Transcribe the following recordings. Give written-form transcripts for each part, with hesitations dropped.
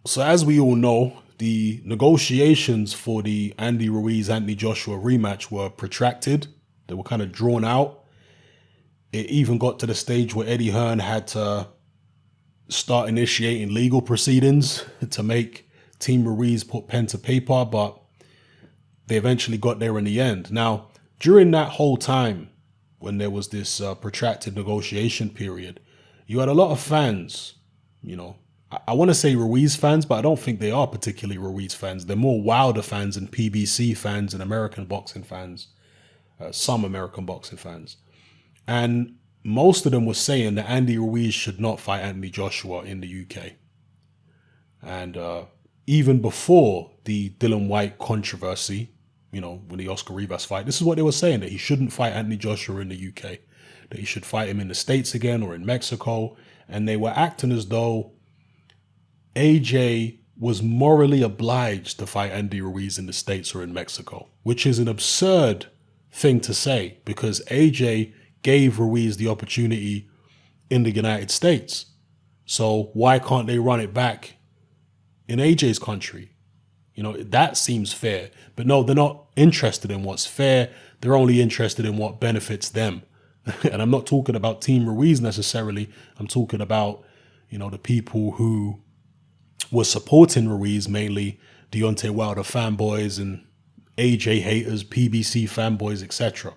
So as we all know, the negotiations for the Andy Ruiz, Anthony Joshua rematch were protracted. They were kind of drawn out. It even got to the stage where Eddie Hearn had to start initiating legal proceedings to make Team Ruiz put pen to paper, but they eventually got there in the end. Now, during that whole time, when there was this protracted negotiation period, you had a lot of fans, you know, I want to say Ruiz fans, but I don't think they are particularly Ruiz fans. They're more Wilder fans and PBC fans and American boxing fans, some American boxing fans. And most of them were saying that Andy Ruiz should not fight Anthony Joshua in the UK. And even before the Dylan White controversy, you know, when the Oscar Rivas fight, this is what they were saying, that he shouldn't fight Anthony Joshua in the UK, that he should fight him in the States again or in Mexico. And they were acting as though AJ was morally obliged to fight Andy Ruiz in the States or in Mexico, which is an absurd thing to say because AJ gave Ruiz the opportunity in the United States. So why can't they run it back in AJ's country? You know, that seems fair. But no, they're not interested in what's fair. They're only interested in what benefits them. And I'm not talking about Team Ruiz necessarily. I'm talking about, you know, the people who were supporting Ruiz, mainly Deontay Wilder fanboys and AJ haters, PBC fanboys, etc.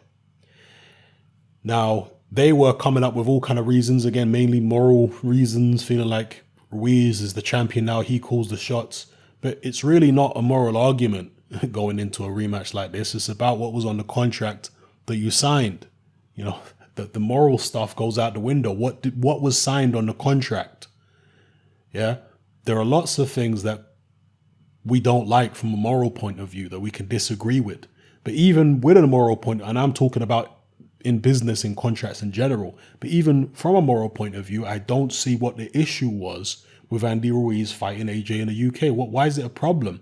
Now, they were coming up with all kind of reasons, again, mainly moral reasons, feeling like Ruiz is the champion now, he calls the shots. But it's really not a moral argument going into a rematch like this. It's about what was on the contract that you signed. You know, that the moral stuff goes out the window. What was signed on the contract? Yeah, there are lots of things that we don't like from a moral point of view that we can disagree with. But even with a moral point, and I'm talking about in business, in contracts in general, but even from a moral point of view, I don't see what the issue was with Andy Ruiz fighting AJ in the UK. Why is it a problem?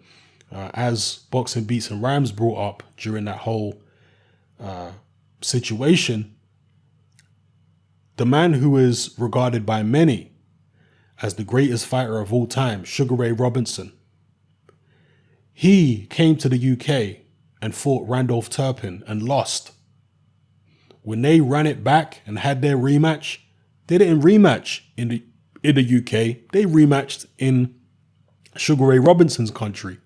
As Boxing Beats and Rhymes brought up during that whole situation, the man who is regarded by many as the greatest fighter of all time, Sugar Ray Robinson, he came to the UK and fought Randolph Turpin and lost. When they ran it back and had their rematch, they didn't rematch in the UK. They rematched in Sugar Ray Robinson's country,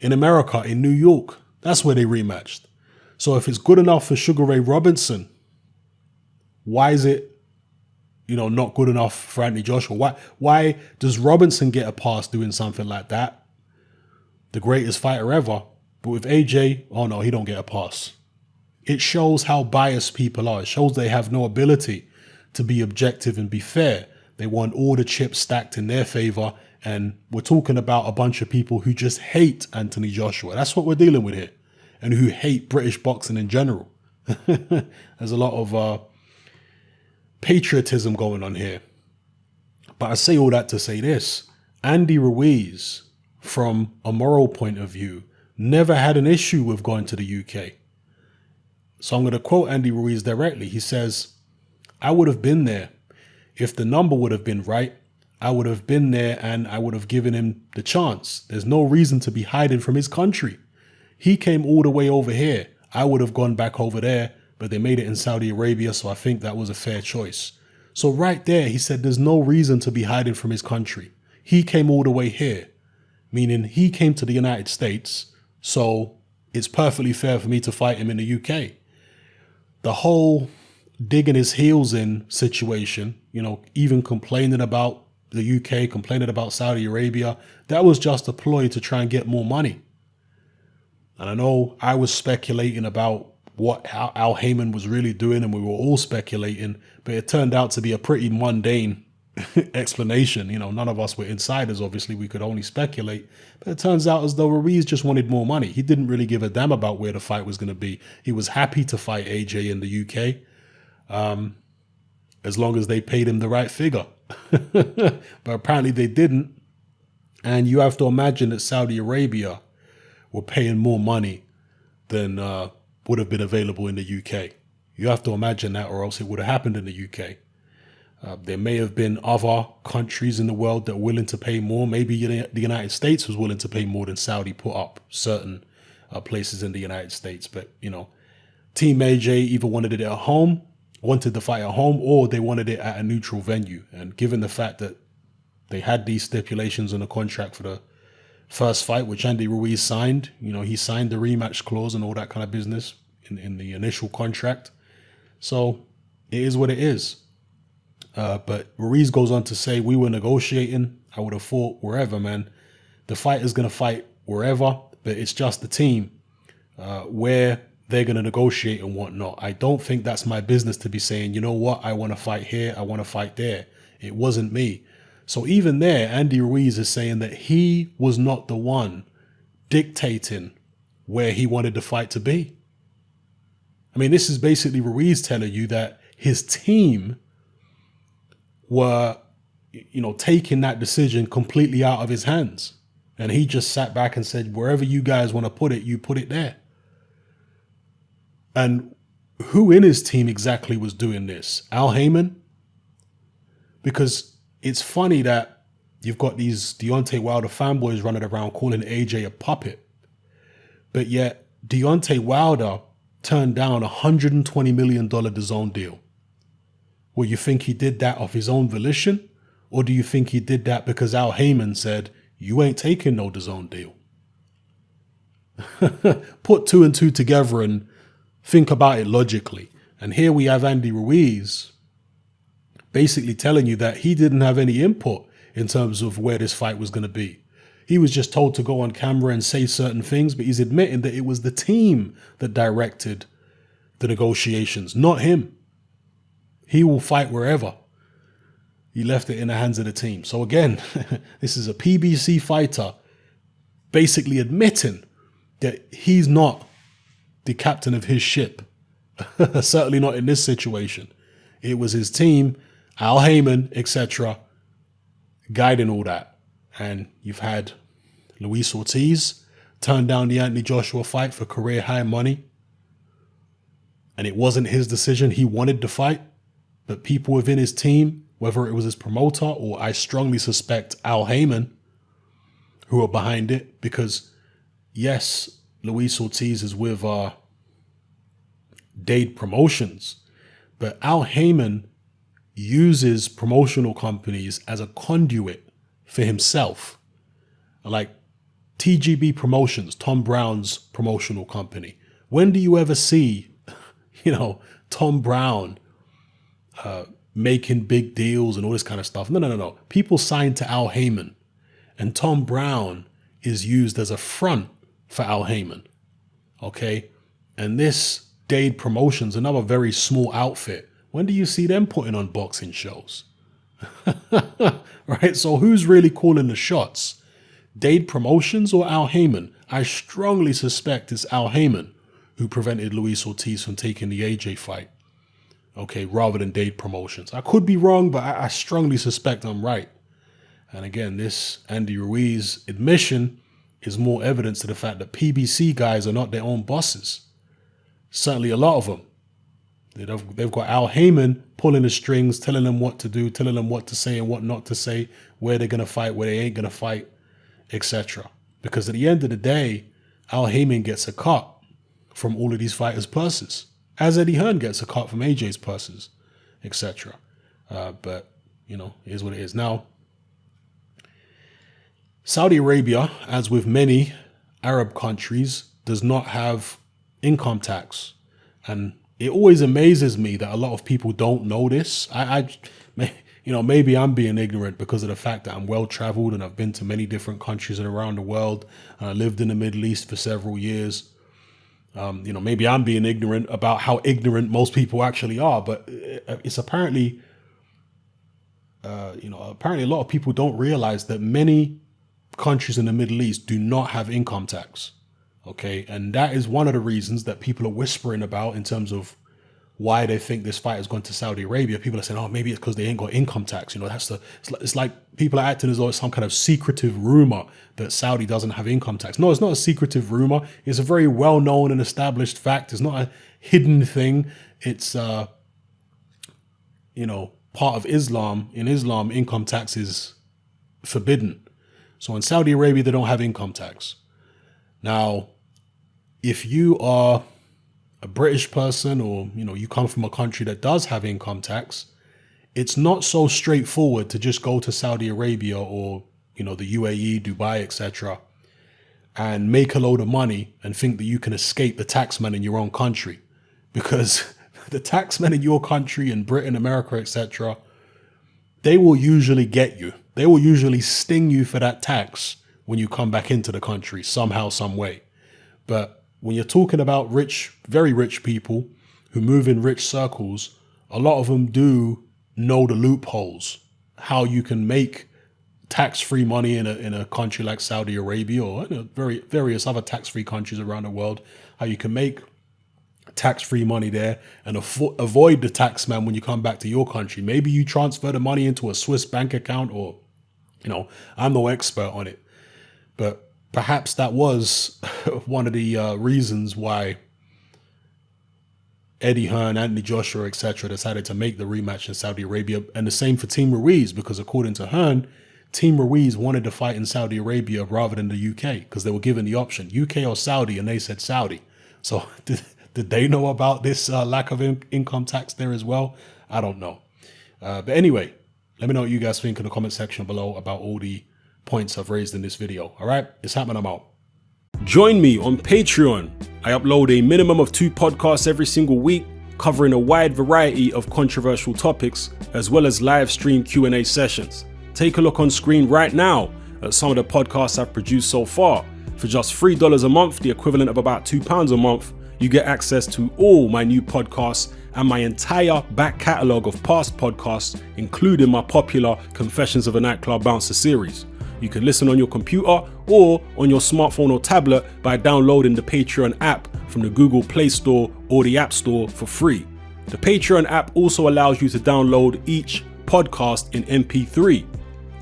in America, in New York. That's where they rematched. So if it's good enough for Sugar Ray Robinson, why is it, you know, not good enough for Anthony Joshua? Why does Robinson get a pass doing something like that? The greatest fighter ever. But with AJ, oh no, he don't get a pass. It shows how biased people are. It shows they have no ability to be objective and be fair. They want all the chips stacked in their favor. And we're talking about a bunch of people who just hate Anthony Joshua. That's what we're dealing with here. And who hate British boxing in general. There's a lot of patriotism going on here. But I say all that to say this. Andy Ruiz, from a moral point of view, never had an issue with going to the UK. So I'm going to quote Andy Ruiz directly. He says, I would have been there. If the number would have been right, I would have been there and I would have given him the chance. There's no reason to be hiding from his country. He came all the way over here. I would have gone back over there, but they made it in Saudi Arabia, so I think that was a fair choice. So right there, he said there's no reason to be hiding from his country. He came all the way here, meaning he came to the United States, so it's perfectly fair for me to fight him in the UK. The whole digging his heels in situation, you know, even complaining about the UK, complaining about Saudi Arabia, that was just a ploy to try and get more money. And I know I was speculating about what Al Haymon was really doing, and we were all speculating, but it turned out to be a pretty mundane explanation. You know, none of us were insiders, obviously, we could only speculate, but it turns out as though Ruiz just wanted more money. He didn't really give a damn about where the fight was going to be. He was happy to fight AJ in the UK, as long as they paid him the right figure. But apparently they didn't. And you have to imagine that Saudi Arabia were paying more money than would have been available in the UK. You have to imagine that, or else it would have happened in the UK. There may have been other countries in the world that were willing to pay more. Maybe the United States was willing to pay more than Saudi put up certain places in the United States. But, Team AJ either wanted the fight at home, or they wanted it at a neutral venue. And given the fact that they had these stipulations in the contract for the first fight, which Andy Ruiz signed, he signed the rematch clause and all that kind of business in the initial contract. So it is what it is. But Ruiz goes on to say, we were negotiating. I would have fought wherever, man. The fighter's going to fight wherever, but it's just the team where they're going to negotiate and whatnot. I don't think that's my business to be saying, you know what, I want to fight here, I want to fight there. It wasn't me. So even there, Andy Ruiz is saying that he was not the one dictating where he wanted the fight to be. I mean, this is basically Ruiz telling you that his team were, taking that decision completely out of his hands. And he just sat back and said, wherever you guys want to put it, you put it there. And who in his team exactly was doing this? Al Haymon? Because it's funny that you've got these Deontay Wilder fanboys running around calling AJ a puppet. But yet Deontay Wilder turned down a $120 million DAZN deal. Well, you think he did that of his own volition? Or do you think he did that because Al Haymon said, you ain't taking no DAZN deal? Put two and two together and think about it logically. And here we have Andy Ruiz basically telling you that he didn't have any input in terms of where this fight was going to be. He was just told to go on camera and say certain things, but he's admitting that it was the team that directed the negotiations, not him. He will fight wherever. He left it in the hands of the team. So again, this is a PBC fighter basically admitting that he's not the captain of his ship. Certainly not in this situation. It was his team, Al Haymon, etc., guiding all that. And you've had Luis Ortiz turn down the Anthony Joshua fight for career high money. And it wasn't his decision. He wanted the fight. But people within his team, whether it was his promoter or I strongly suspect Al Haymon, who are behind it, because yes, Luis Ortiz is with Dade Promotions, but Al Haymon uses promotional companies as a conduit for himself. Like TGB Promotions, Tom Brown's promotional company. When do you ever see, Tom Brown making big deals and all this kind of stuff? No. People signed to Al Haymon, and Tom Brown is used as a front for Al Haymon. Okay? And this Dade Promotions, another very small outfit, when do you see them putting on boxing shows? Right? So who's really calling the shots? Dade Promotions or Al Haymon? I strongly suspect it's Al Haymon who prevented Luis Ortiz from taking the AJ fight. Okay, rather than Dade Promotions. I could be wrong, but I strongly suspect I'm right. And again, this Andy Ruiz admission is more evidence to the fact that PBC guys are not their own bosses. Certainly a lot of them. They've got Al Haymon pulling the strings, telling them what to do, telling them what to say and what not to say, where they're going to fight, where they ain't going to fight, etc. Because at the end of the day, Al Haymon gets a cut from all of these fighters' purses, as Eddie Hearn gets a cut from AJ's purses, etc. But, it is what it is. Now, Saudi Arabia, as with many Arab countries, does not have income tax. And it always amazes me that a lot of people don't know this. Maybe I'm being ignorant because of the fact that I'm well-traveled and I've been to many different countries and around the world. And I lived in the Middle East for several years. Maybe I'm being ignorant about how ignorant most people actually are, but it's apparently a lot of people don't realize that many countries in the Middle East do not have income tax. Okay. And that is one of the reasons that people are whispering about in terms of why they think this fight has gone to Saudi Arabia. People are saying, oh, maybe it's because they ain't got income tax. It's like people are acting as though it's some kind of secretive rumor that Saudi doesn't have income tax. No, it's not a secretive rumor. It's a very well-known and established fact. It's not a hidden thing. It's, part of Islam. In Islam, income tax is forbidden. So in Saudi Arabia, they don't have income tax. Now, if you are a British person, or you come from a country that does have income tax, it's not so straightforward to just go to Saudi Arabia or the UAE, Dubai, etc., and make a load of money and think that you can escape the taxman in your own country, because the taxmen in your country, in Britain, America, etc., they will usually get you. They will usually sting you for that tax when you come back into the country somehow, some way. But when you're talking about rich, very rich people who move in rich circles, a lot of them do know the loopholes, how you can make tax-free money in a country like Saudi Arabia, or various other tax-free countries around the world, how you can make tax-free money there and avoid the taxman when you come back to your country. Maybe you transfer the money into a Swiss bank account, or, I'm no expert on it, but perhaps that was one of the reasons why Eddie Hearn, Anthony Joshua, etc. decided to make the rematch in Saudi Arabia. And the same for Team Ruiz, because according to Hearn, Team Ruiz wanted to fight in Saudi Arabia rather than the UK, because they were given the option, UK or Saudi, and they said Saudi. So did they know about this lack of income tax there as well? I don't know. But anyway, let me know what you guys think in the comment section below about all the points I've raised in this video. All right, it's Haymon, I'm out. Join me on Patreon. I upload a minimum of 2 podcasts every single week, covering a wide variety of controversial topics, as well as live stream Q&A sessions. Take a look on screen right now at some of the podcasts I've produced so far. For just $3 a month, the equivalent of about £2 a month, you get access to all my new podcasts and my entire back catalogue of past podcasts, including my popular Confessions of a Nightclub Bouncer series. You can listen on your computer or on your smartphone or tablet by downloading the Patreon app from the Google Play Store or the App Store for free. The Patreon app also allows you to download each podcast in MP3.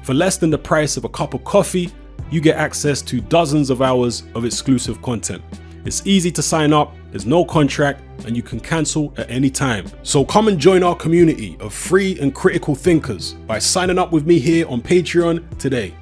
For less than the price of a cup of coffee, you get access to dozens of hours of exclusive content. It's easy to sign up, there's no contract, and you can cancel at any time. So come and join our community of free and critical thinkers by signing up with me here on Patreon today.